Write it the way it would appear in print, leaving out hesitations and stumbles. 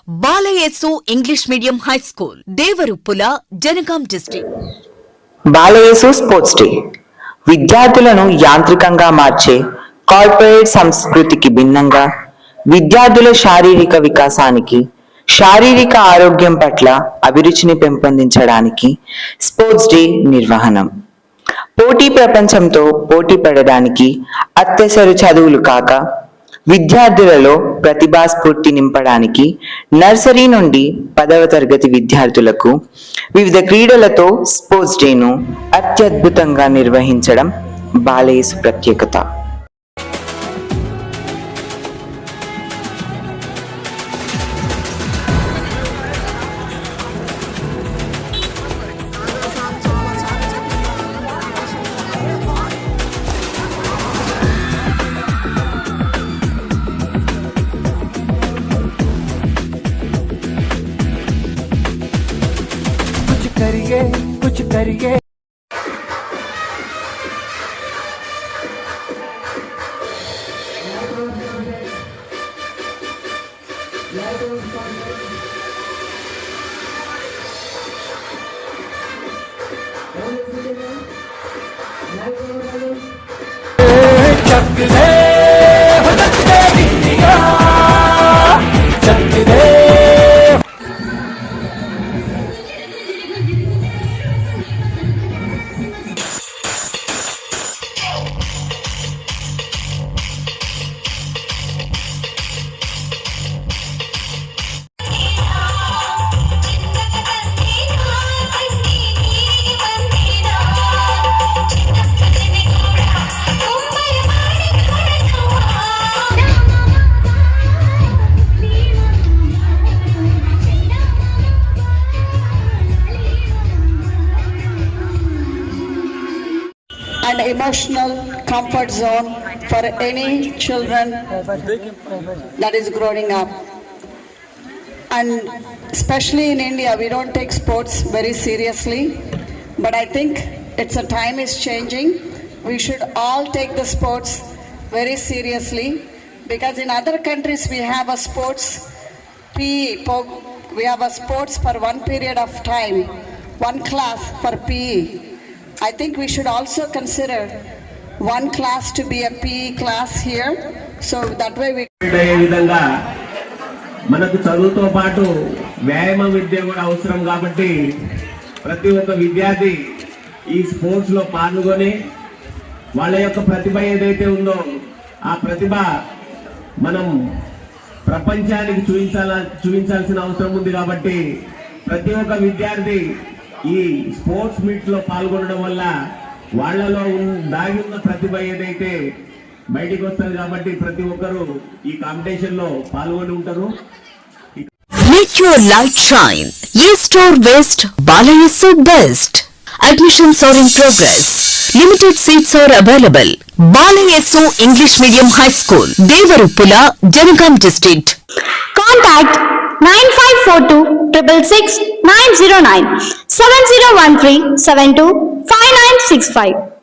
బాలయేసు English medium high school, Devaruppula, Jangaon district. Balayesu sports day విద్యార్థులను యాంత్రికంగా మార్చే కార్పొరేట్ సంస్కృతికి భిన్నంగా విద్యార్థుల శారీరక వికాసానికి, శారీరక ఆరోగ్యం పట్ల అభిరుచిని పెంపొందించడానికి స్పోర్ట్స్ డే నిర్వహణం. పోటీ ప్రపంచంతో పోటీ పడడానికి అత్యవసర చదువులు కాక విద్యార్థులలో ప్రతిభాస్ఫూర్తి నింపడానికి నర్సరీ నుండి 10వ తరగతి విద్యార్థులకు వివిధ క్రీడలతో స్పోర్ట్స్ డేను అత్యద్భుతంగా నిర్వహించడం బాలయేసు ప్రత్యేకత. कुछ करिए an emotional comfort zone for any children that is growing up. And especially in India, we don't take sports very seriously, but I think it's a time is changing. We should all take the sports very seriously, because in other countries we have a sports PE, we have a sports for one period of time, one class for PE. I think we should also consider one class to be a PE class here, so that way we విధంగా మనకు చదువుతో పాటు వ్యాయామ విద్య కూడా అవసరం. కాబట్టి ప్రతి ఒక్క విద్యార్థి ఈ స్పోర్ట్స్ లో పాల్గొని వాళ్ళ యొక్క ప్రతిభ ఏదైతే ఉందో ఆ ప్రతిభ మనం ప్రపంచానికి చూపించాల్సిన అవసరం ఉంది. కాబట్టి ప్రతి ఒక్క విద్యార్థి ఈ స్పోర్ట్స్ మీట్ లో పాల్గొనడం వల్ల వాళ్లలో దాగి ఉన్న ప్రతిభ ఏదైతే బయటికి వస్తుంది. కాబట్టి ప్రతి ఒక్కరూ ఈ కాంపిటీషన్ లో పాల్గొని ఉంటారు. Make your light shine. E-Store West, Balayesu Best. Admissions are in progress. Limited seats are available. Balayesu English Medium High School, Devaruppula, Janagam District. Contact 9542 666 909 7013 72 5965.